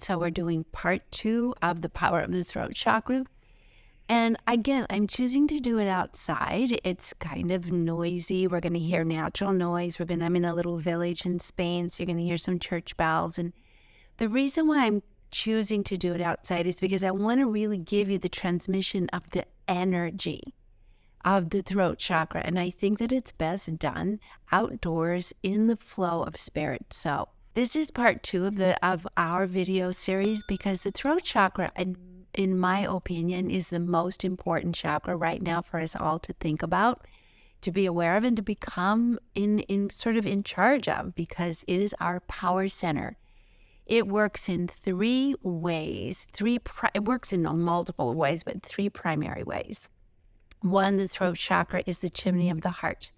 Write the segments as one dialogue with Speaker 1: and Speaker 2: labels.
Speaker 1: So we're doing part 2 of the power of the throat chakra. And again, I'm choosing to do it outside. It's kind of noisy. We're going to hear natural noise. I'm in a little village in Spain, so you're going to hear some church bells. And the reason why I'm choosing to do it outside is because I want to really give you the transmission of the energy of the throat chakra. And I think that it's best done outdoors in the flow of spirit. So this is part 2 of our video series, because the throat chakra, in my opinion, is the most important chakra right now for us all to think about, to be aware of, and to become in charge of, because it is our power center. It works in 3 ways. It works in multiple ways, but 3 primary ways. 1, the throat chakra is the chimney of the heart.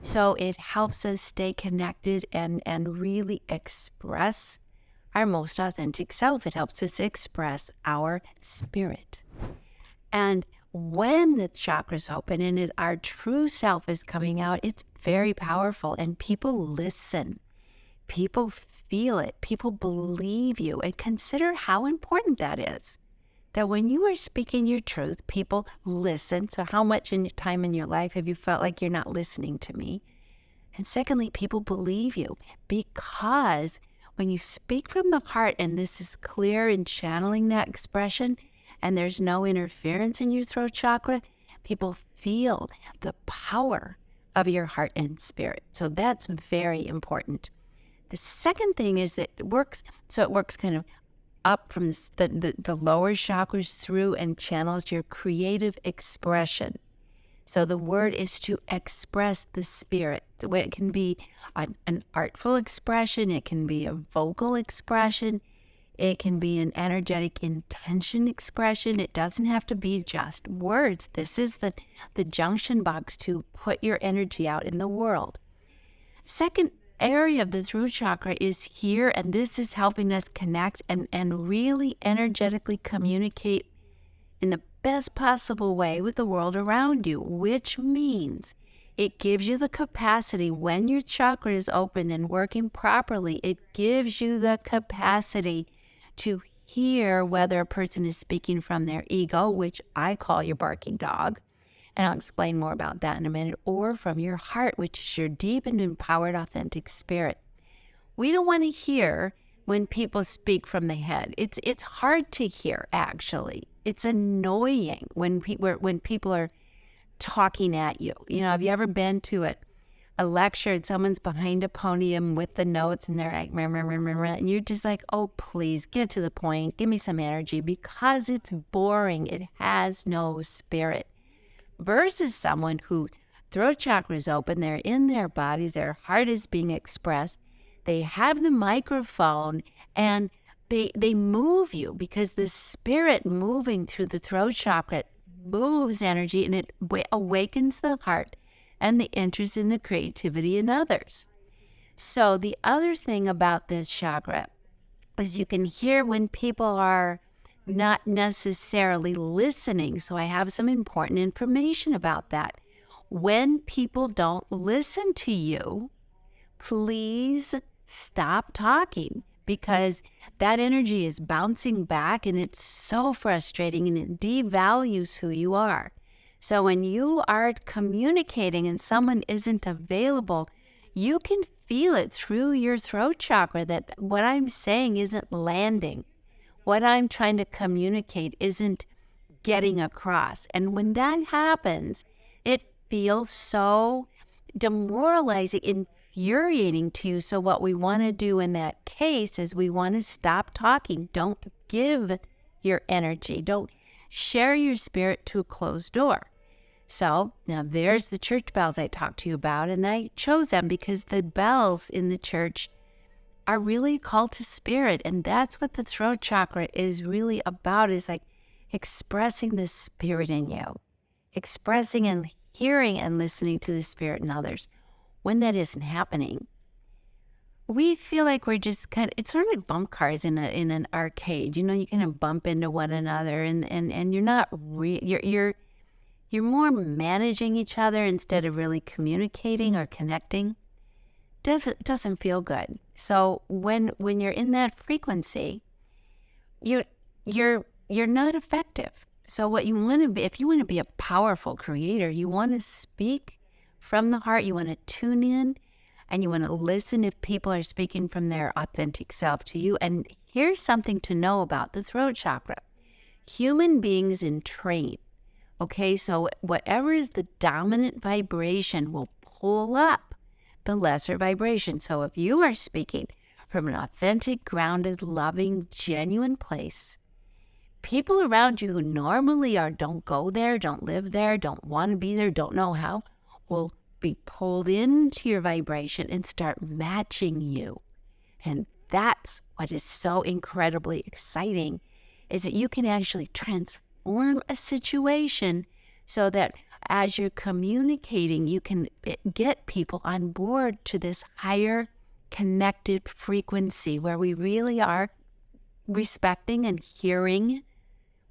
Speaker 1: So it helps us stay connected and really express our most authentic self. It helps us express our spirit. And when the chakra's open and our true self is coming out, it's very powerful, and people listen. People feel it. People believe you. And consider how important that is. That when you are speaking your truth, people listen. So how much in your time in your life have you felt like you're not listening to me? And secondly, people believe you, because when you speak from the heart, and this is clear in channeling that expression, and there's no interference in your throat chakra, people feel the power of your heart and spirit. So that's very important. The second thing is that it works kind of up from the lower chakras through and channels your creative expression. So the word is to express the spirit. It can be an artful expression. It can be a vocal expression. It can be an energetic intention expression. It doesn't have to be just words. This is the junction box to put your energy out in the world. Second area of the throat chakra is here, and this is helping us connect and really energetically communicate in the best possible way with the world around you, which means it gives you the capacity, when your chakra is open and working properly, it gives you the capacity to hear whether a person is speaking from their ego, which I call your barking dog, and I'll explain more about that in a minute, or from your heart, which is your deep and empowered authentic spirit. We don't want to hear when people speak from the head. It's hard to hear, actually. It's annoying when people are talking at you. You know, have you ever been to a lecture and someone's behind a podium with the notes and they're like, rah, rah, rah, rah, rah, and you're just like, oh, please get to the point. Give me some energy, because it's boring. It has no spirit. Versus someone who throat chakra is open, they're in their bodies, their heart is being expressed, they have the microphone, and they move you, because the spirit moving through the throat chakra moves energy, and it awakens the heart and the interest in the creativity in others. So the other thing about this chakra is you can hear when people are not necessarily listening. So I have some important information about that. When people don't listen to you, please stop talking, because that energy is bouncing back, and it's so frustrating, and it devalues who you are. So when you are communicating and someone isn't available, you can feel it through your throat chakra that what I'm saying isn't landing. What I'm trying to communicate isn't getting across. And when that happens, it feels so demoralizing, infuriating to you. So what we want to do in that case is we want to stop talking. Don't give your energy. Don't share your spirit to a closed door. So now there's the church bells I talked to you about, and I chose them because the bells in the church are really a call to spirit, and that's what the throat chakra is really about, is like expressing the spirit in you, expressing and hearing and listening to the spirit in others. When that isn't happening, we feel like we're just it's sort of like bump cars in an arcade. You know, you kind of bump into one another, and you're not you're more managing each other instead of really communicating or connecting. Doesn't feel good. So when you're in that frequency, you're not effective. So what you want to be, if you want to be a powerful creator, you want to speak from the heart, you want to tune in, and you want to listen if people are speaking from their authentic self to you. And here's something to know about the throat chakra. Human beings in train, okay, so whatever is the dominant vibration will pull up the lesser vibration. So if you are speaking from an authentic, grounded, loving, genuine place, people around you who normally don't go there, don't live there, don't want to be there, don't know how, will be pulled into your vibration and start matching you. And that's what is so incredibly exciting, is that you can actually transform a situation so that as you're communicating, you can get people on board to this higher connected frequency where we really are respecting and hearing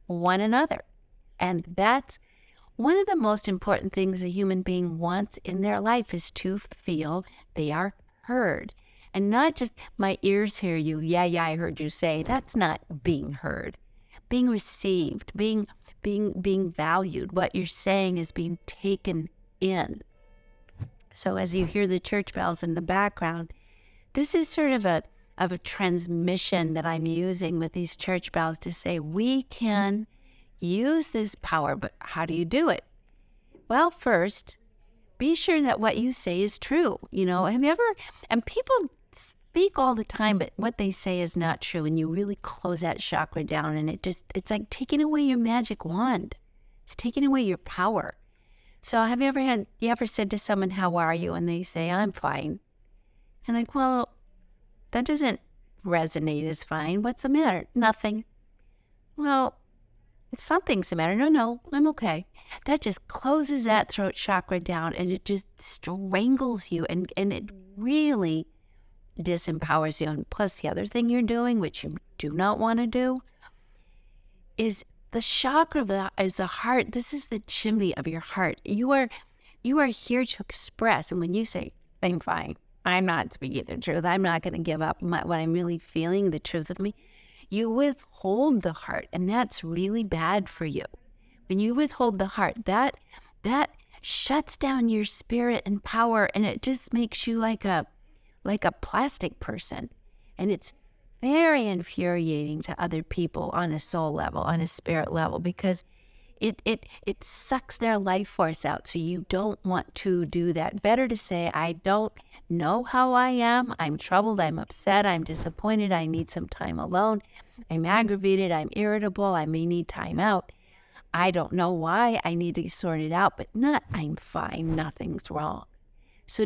Speaker 1: one another. And that's one of the most important things a human being wants in their life, is to feel they are heard. And not just my ears hear you, yeah, I heard you say. That's not being heard. Being received, being valued. What you're saying is being taken in. So as you hear the church bells in the background, this is sort of a transmission that I'm using with these church bells to say we can use this power, but how do you do it? Well, first, be sure that what you say is true. Have you ever, and people speak all the time, but what they say is not true, and you really close that chakra down, and it's like taking away your magic wand. It's taking away your power. So have you ever said to someone, how are you? And they say, I'm fine. And like, well, that doesn't resonate as fine. What's the matter? Nothing. Well, something's the matter. No, I'm okay. That just closes that throat chakra down, and it just strangles you, and it really disempowers you. And plus, the other thing you're doing, which you do not want to do, is the chakra is the heart. This is the chimney of your heart. You are here to express. And when you say, I'm fine, I'm not speaking the truth, I'm not going to give up what I'm really feeling, the truth of me, you withhold the heart, and that's really bad for you. When you withhold the heart, that shuts down your spirit and power, and it just makes you like a plastic person. And it's very infuriating to other people on a soul level, on a spirit level, because it sucks their life force out. So you don't want to do that. Better to say, I don't know how I am. I'm troubled. I'm upset. I'm disappointed. I need some time alone. I'm aggravated. I'm irritable. I may need time out. I don't know why. I need to sort it out, but not I'm fine. Nothing's wrong. So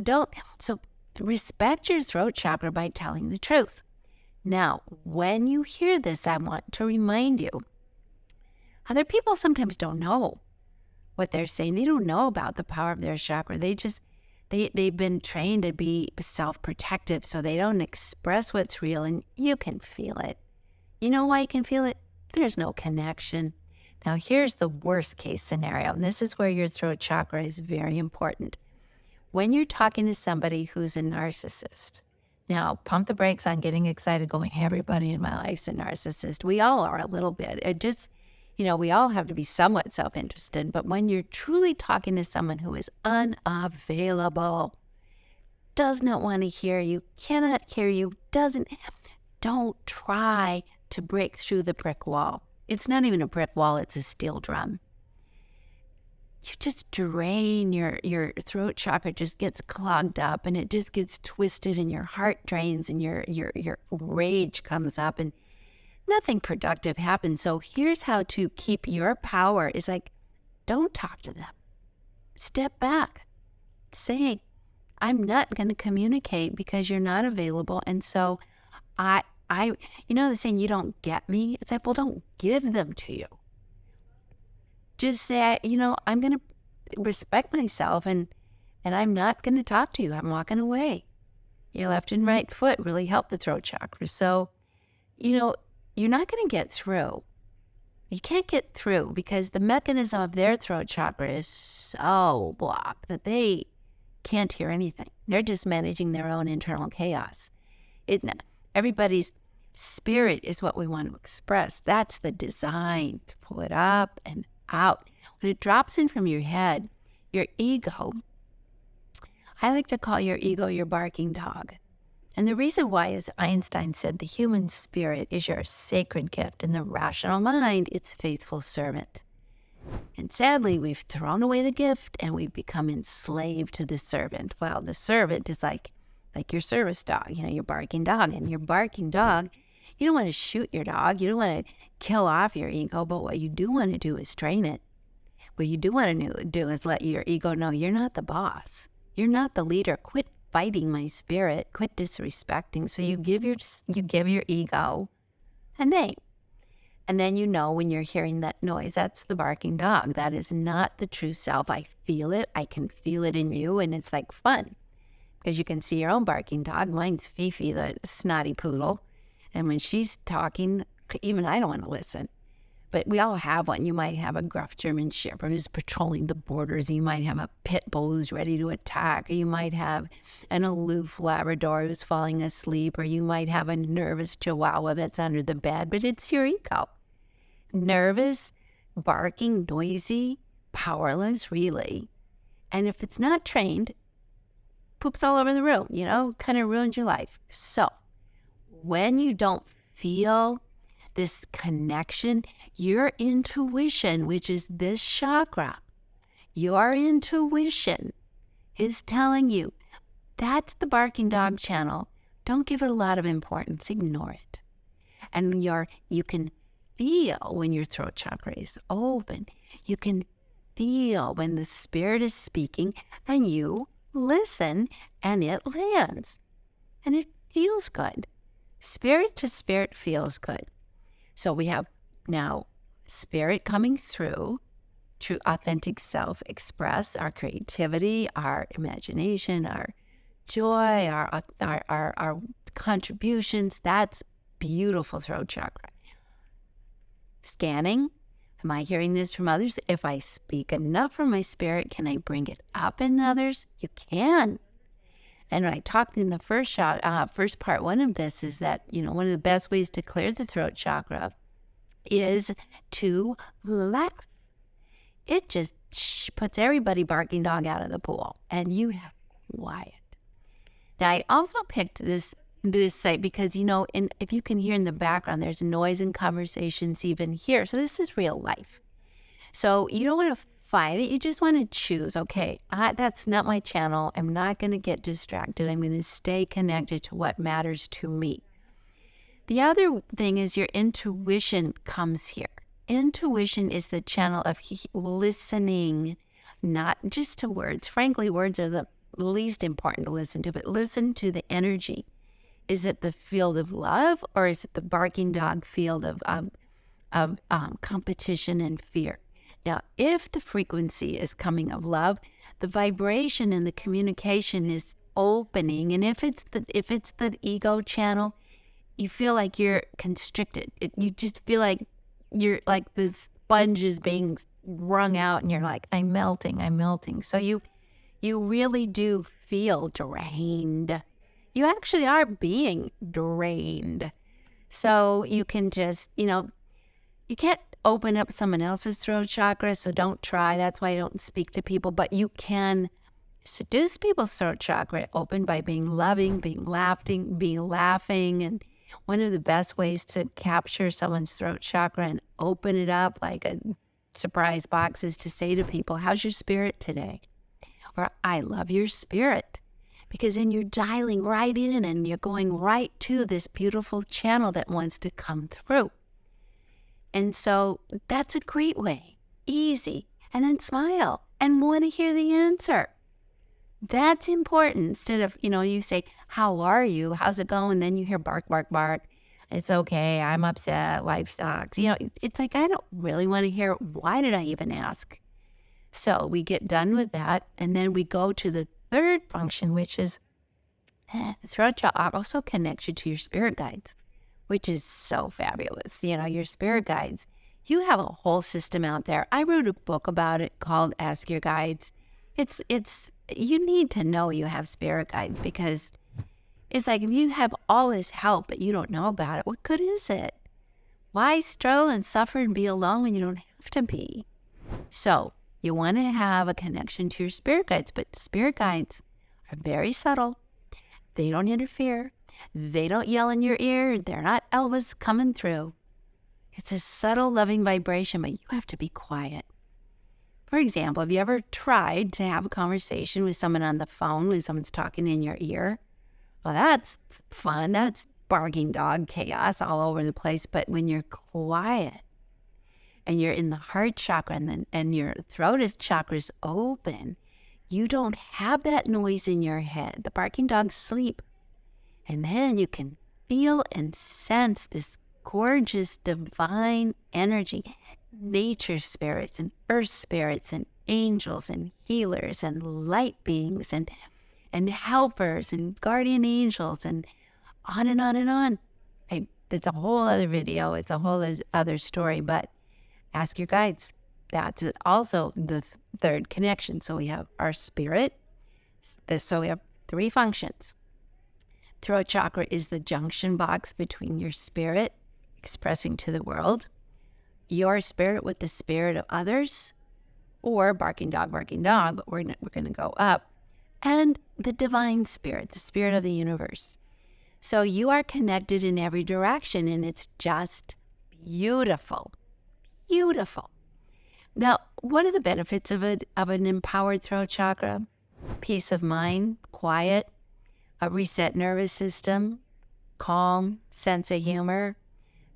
Speaker 1: respect your throat chakra by telling the truth. Now, when you hear this, I want to remind you, other people sometimes don't know what they're saying. They don't know about the power of their chakra. They've been trained to be self-protective, so they don't express what's real, and you can feel it. You know why you can feel it? There's no connection. Now, here's the worst case scenario, and this is where your throat chakra is very important. When you're talking to somebody who's a narcissist, now pump the brakes on getting excited going, everybody in my life's a narcissist. We all are a little bit. It just, we all have to be somewhat self-interested. But when you're truly talking to someone who is unavailable, does not want to hear you, cannot hear you, don't try to break through the brick wall. It's not even a brick wall, it's a steel drum. You just drain your throat chakra, just gets clogged up, and it just gets twisted, and your heart drains, and your rage comes up, and nothing productive happens. So here's how to keep your power is like, don't talk to them. Step back. Say, I'm not going to communicate because you're not available. And so the saying, you don't get me. It's like, well, don't give them to you. Just say, I'm going to respect myself, and I'm not going to talk to you. I'm walking away. Your left and right foot really help the throat chakra. So, you're not going to get through. You can't get through because the mechanism of their throat chakra is so blocked that they can't hear anything. They're just managing their own internal chaos. Everybody's Spirit is what we want to express. That's the design, to pull it up and out. When it drops in from your head, your ego, I like to call your ego your barking dog. And the reason why is Einstein said the human spirit is your sacred gift, and the rational mind, its faithful servant. And sadly, we've thrown away the gift and we've become enslaved to the servant. Well, the servant is like your service dog, your barking dog. And your barking dog, you don't want to shoot your dog. You don't want to kill off your ego. But what you do want to do is train it. What you do want to do is let your ego know you're not the boss. You're not the leader. Quit fighting my spirit. Quit disrespecting. So you give your ego a name. And then when you're hearing that noise, that's the barking dog. That is not the true self. I feel it. I can feel it in you. And it's like fun because you can see your own barking dog. Mine's Fifi, the snotty poodle. And when she's talking, even I don't want to listen. But we all have one. You might have a gruff German Shepherd who's patrolling the borders. You might have a pit bull who's ready to attack. Or you might have an aloof Labrador who's falling asleep. Or you might have a nervous Chihuahua that's under the bed. But it's your ego. Nervous, barking, noisy, powerless, really. And if it's not trained, poops all over the room, kind of ruins your life. So when you don't feel this connection, your intuition, which is this chakra, your intuition is telling you that's the barking dog channel. Don't give it a lot of importance. Ignore it. And you can feel when your throat chakra is open. You can feel when the spirit is speaking and you listen and it lands. And it feels good. Spirit to spirit feels good. So we have now spirit coming through, true authentic self, express our creativity, our imagination, our joy, our contributions. That's beautiful throat chakra. Scanning. Am I hearing this from others? If I speak enough from my spirit, can I bring it up in others? You can. And I talked in the first part, one of this is that, one of the best ways to clear the throat chakra is to laugh. It just puts everybody barking dog out of the pool and you have quiet. Now, I also picked this site because, if you can hear in the background, there's noise and conversations even here. So this is real life. So you don't want to fight it. You just want to choose, okay, that's not my channel. I'm not going to get distracted. I'm going to stay connected to what matters to me. The other thing is your intuition comes here. Intuition is the channel of listening, not just to words. Frankly, words are the least important to listen to, but listen to the energy. Is it the field of love or is it the barking dog field of competition and fear? Now, if the frequency is coming of love, the vibration and the communication is opening. And if it's the ego channel, you feel like you're constricted. You just feel like you're like the sponge is being wrung out and you're like, I'm melting. So you really do feel drained. You actually are being drained. So you can just, you can't open up someone else's throat chakra, so don't try. That's why I don't speak to people. But you can seduce people's throat chakra open by being loving, being laughing. And one of the best ways to capture someone's throat chakra and open it up like a surprise box is to say to people, how's your spirit today? Or I love your spirit. Because then you're dialing right in and you're going right to this beautiful channel that wants to come through. And so that's a great way. Easy. And then smile and want to hear the answer. That's important. Instead of, you say, how are you? How's it going? Then you hear bark, bark, bark. It's okay. I'm upset. Life sucks. It's like, I don't really want to hear, why did I even ask? So we get done with that. And then we go to the third function, which is the throat chakra also connects you to your spirit guides, which is so fabulous. Your spirit guides. You have a whole system out there. I wrote a book about it called Ask Your Guides. You need to know you have spirit guides because It's like if you have all this help, but you don't know about it, what good is it? Why struggle and suffer and be alone when you don't have to be? So you want to have a connection to your spirit guides, but spirit guides are very subtle. They don't interfere. They don't yell in your ear. They're not Elvis coming through. It's a subtle, loving vibration, but you have to be quiet. For example, have you ever tried to have a conversation with someone on the phone when someone's talking in your ear? Well, that's fun. That's barking dog chaos all over the place. But when you're quiet and you're in the heart chakra and your throat chakra is open, you don't have that noise in your head. The barking dogs sleep. And then you can feel and sense this gorgeous divine energy, nature spirits and earth spirits and angels and healers and light beings and helpers and guardian angels and on and on and on. It's a whole other video. It's a whole other story, but ask your guides. That's also the third connection. So we have our spirit. So we have three functions. Throat chakra is the junction box between your spirit expressing to the world, your spirit with the spirit of others, or barking dog, but we're going to go up, and the divine spirit, the spirit of the universe. So you are connected in every direction, and it's just beautiful, beautiful. Now, what are the benefits of an empowered throat chakra? Peace of mind, quiet, a reset nervous system, calm, sense of humor,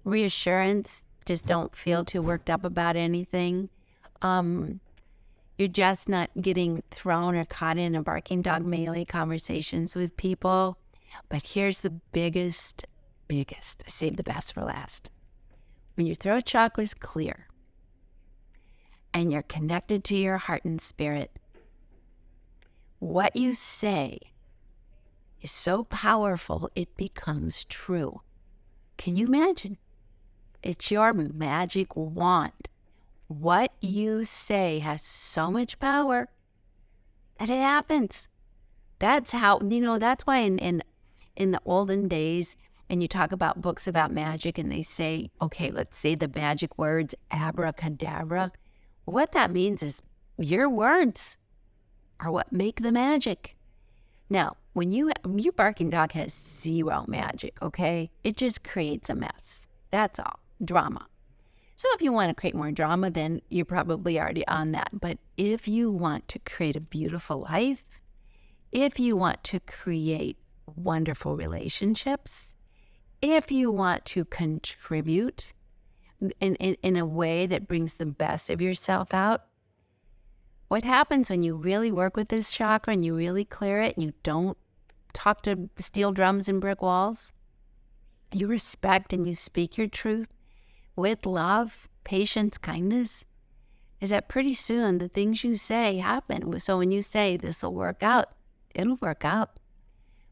Speaker 1: reassurance, just don't feel too worked up about anything. You're just not getting thrown or caught in a barking dog melee conversations with people. But here's the biggest, save the best for last. When your throat chakra is clear and you're connected to your heart and spirit, what you say is so powerful, it becomes true. Can you imagine? It's your magic wand. What you say has so much power that it happens. That's how, that's why in the olden days, and you talk about books about magic and they say, okay, let's say the magic words, abracadabra. What that means is your words are what make the magic. Now, when your barking dog has zero magic, okay, it just creates a mess. That's all. Drama. So if you want to create more drama, then you're probably already on that. But if you want to create a beautiful life, if you want to create wonderful relationships, if you want to contribute in a way that brings the best of yourself out, what happens when you really work with this chakra and you really clear it and you don't talk to steel drums and brick walls, you respect and you speak your truth with love, patience, kindness, is that pretty soon the things you say happen. So when you say this will work out, it'll work out.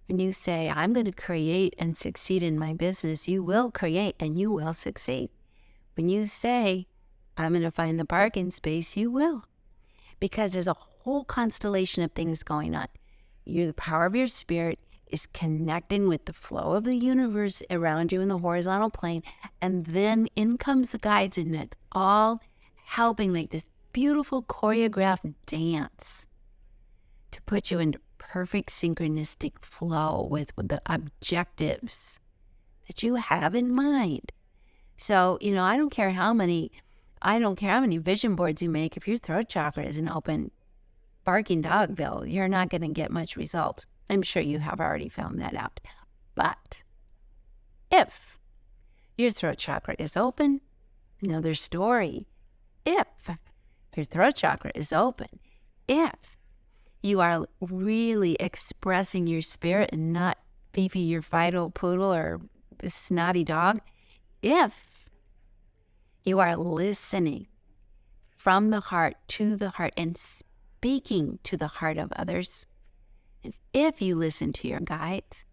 Speaker 1: When you say I'm going to create and succeed in my business, you will create and you will succeed. When you say I'm going to find the parking space, you will. Because there's a whole constellation of things going on. The power of your spirit is connecting with the flow of the universe around you in the horizontal plane. And then in comes the guides, and that's all helping like this beautiful choreographed dance to put you into perfect synchronistic flow with the objectives that you have in mind. So, I don't care how many vision boards you make. If your throat chakra isn't open, barking dogville, you're not going to get much result. I'm sure you have already found that out. But if your throat chakra is open, another story. If your throat chakra is open, if you are really expressing your spirit and not Fifi, your Fido poodle or snotty dog, if you are listening from the heart to the heart and speaking to the heart of others, and if you listen to your guides,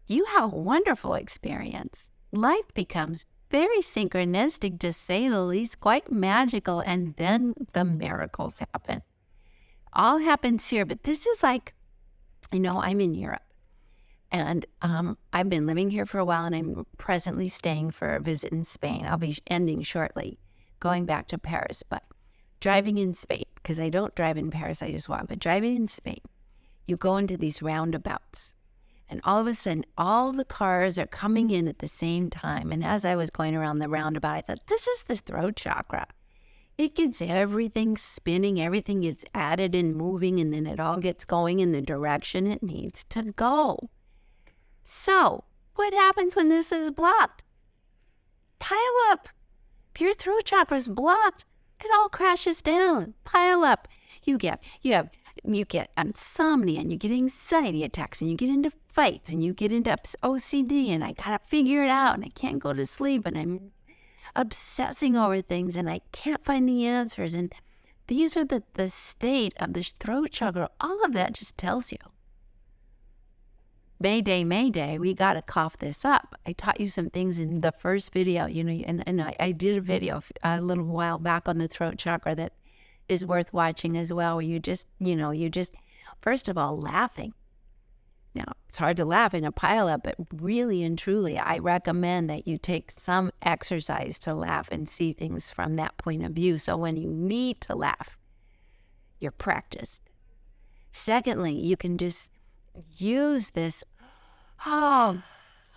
Speaker 1: you have a wonderful experience. Life becomes very synchronistic, to say the least, quite magical, and then the miracles happen. All happens here, but this is like, I'm in Europe, And I've been living here for a while, and I'm presently staying for a visit in Spain. I'll be ending shortly, going back to Paris. But driving in Spain, because I don't drive in Paris, I just walk. But driving in Spain, you go into these roundabouts, and all of a sudden, all the cars are coming in at the same time. And as I was going around the roundabout, I thought, this is the throat chakra. It gets everything spinning, everything gets added and moving, and then it all gets going in the direction it needs to go. So, what happens when this is blocked? Pile up. If your throat chakra is blocked, it all crashes down. Pile up. You get insomnia, and you get anxiety attacks, and you get into fights, and you get into OCD, and I gotta figure it out, and I can't go to sleep, and I'm obsessing over things, and I can't find the answers. And these are the state of the throat chakra. All of that just tells you, Mayday, Mayday, we got to cough this up. I taught you some things in the first video, and I did a video a little while back on the throat chakra that is worth watching as well, where you just, first of all, laughing. Now, it's hard to laugh in a pileup, but really and truly, I recommend that you take some exercise to laugh and see things from that point of view. So when you need to laugh, you're practiced. Secondly, you can just use this,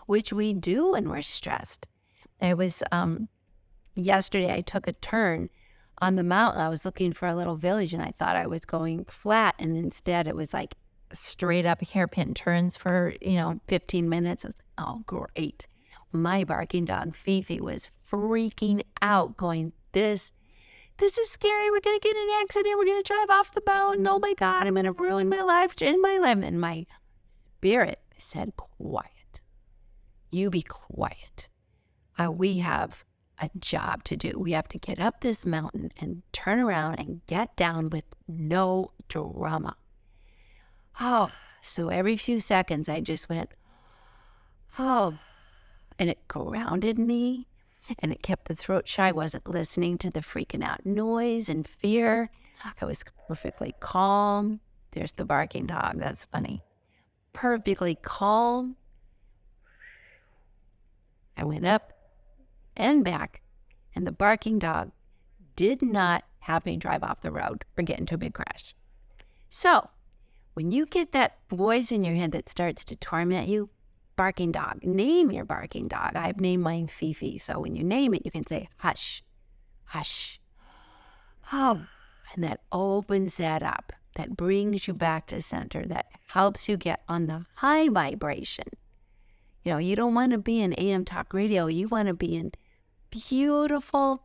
Speaker 1: which we do when we're stressed. It was, yesterday I took a turn on the mountain. I was looking for a little village, and I thought I was going flat, and instead it was like straight up hairpin turns for 15 minutes. I was like, oh great. My barking dog Fifi was freaking out, going, this is scary, we're gonna get in an accident, we're gonna drive off the mountain, oh my god, I'm gonna ruin my life. And my spirit said, quiet, you be quiet. We have a job to do. We have to get up this mountain and turn around and get down with no drama. So every few seconds I just went, and it grounded me, and it kept the throat shy. I wasn't listening to the freaking out noise and fear. I was perfectly calm. There's the barking dog. That's funny. Perfectly calm. I went up and back, and the barking dog did not have me drive off the road or get into a big crash. So, when you get that voice in your head that starts to torment you, barking dog, name your barking dog. I've named mine Fifi. So when you name it, you can say, hush, hush. And that opens that up. That brings you back to center. That helps you get on the high vibration. You don't want to be in AM talk radio. You want to be in beautiful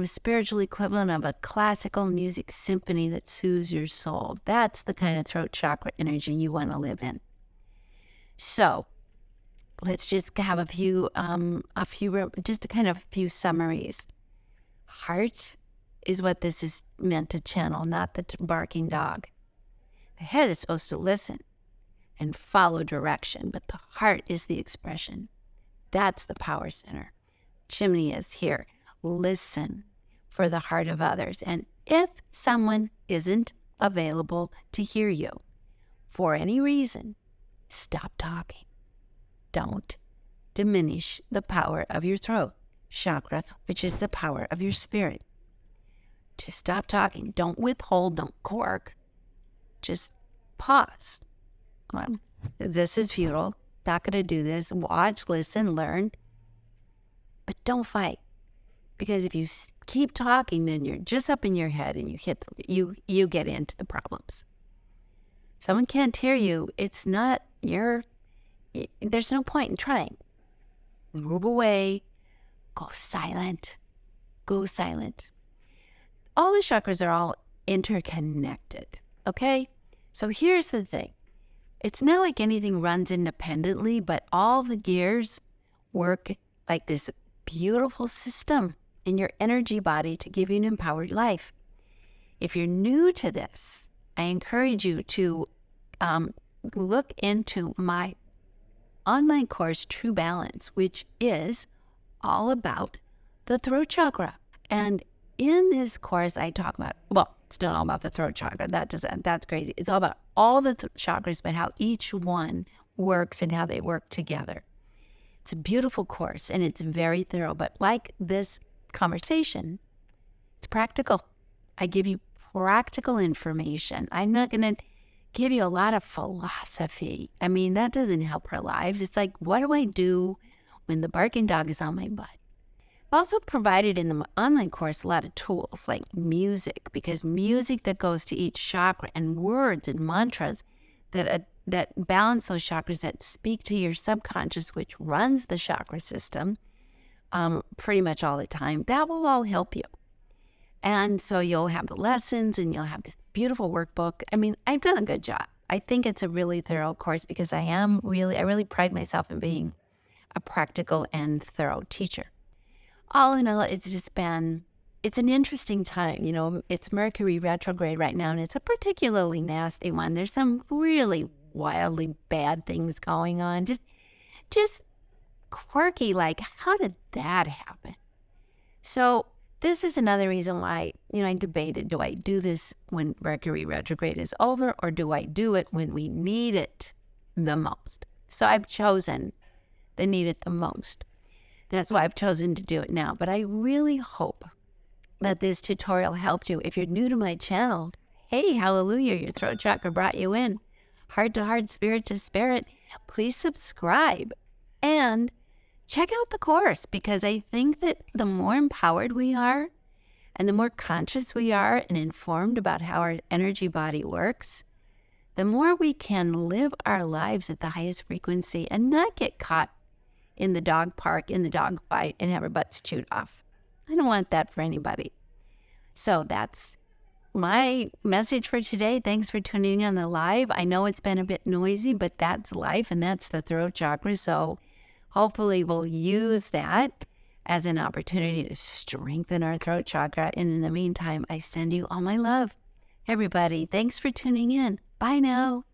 Speaker 1: spiritual equivalent of a classical music symphony that soothes your soul. That's the kind of throat chakra energy you want to live in. So let's just have a few summaries. Heart is what this is meant to channel, not the barking dog. The head is supposed to listen and follow direction, but the heart is the expression. That's the power center. Chimney is here. Listen for the heart of others. And if someone isn't available to hear you for any reason, stop talking. Don't diminish the power of your throat chakra, which is the power of your spirit. Just stop talking. Don't withhold. Don't cork. Just pause. Come on. This is futile. Not going to do this. Watch, listen, learn. But don't fight. Because if you keep talking, then you're just up in your head and you get into the problems. Someone can't hear you. It's not there's no point in trying. Move away. Go silent. Go silent. All the chakras are all interconnected. Okay? So here's the thing. It's not like anything runs independently, but all the gears work like this beautiful system in your energy body to give you an empowered life. If you're new to this, I encourage you to look into my online course, True Balance, which is all about the throat chakra. And in this course, I talk about, It's not all about the throat chakra. That's crazy. It's all about all the chakras, but how each one works and how they work together. It's a beautiful course, and it's very thorough. But like this conversation, it's practical. I give you practical information. I'm not going to give you a lot of philosophy. I mean, that doesn't help our lives. It's like, what do I do when the barking dog is on my butt? I've also provided in the online course a lot of tools like music, because music that goes to each chakra and words and mantras that balance those chakras, that speak to your subconscious, which runs the chakra system pretty much all the time, that will all help you. And so you'll have the lessons and you'll have this beautiful workbook. I mean, I've done a good job. I think it's a really thorough course because I really pride myself in being a practical and thorough teacher. All in all, it's an interesting time. You know, it's Mercury retrograde right now, and it's a particularly nasty one. There's some really wildly bad things going on. Just quirky, like, how did that happen? So this is another reason why, I debated, do I do this when Mercury retrograde is over, or do I do it when we need it the most? So I've chosen the need it the most. That's why I've chosen to do it now. But I really hope that this tutorial helped you. If you're new to my channel, hey, hallelujah, your throat chakra brought you in. Heart to heart, spirit to spirit. Please subscribe and check out the course, because I think that the more empowered we are and the more conscious we are and informed about how our energy body works, the more we can live our lives at the highest frequency and not get caught in the dog park, in the dog fight, and have our butts chewed off. I don't want that for anybody. So that's my message for today. Thanks for tuning in on the live. I know it's been a bit noisy, but that's life, and that's the throat chakra. So hopefully we'll use that as an opportunity to strengthen our throat chakra. And in the meantime, I send you all my love. Everybody, thanks for tuning in. Bye now.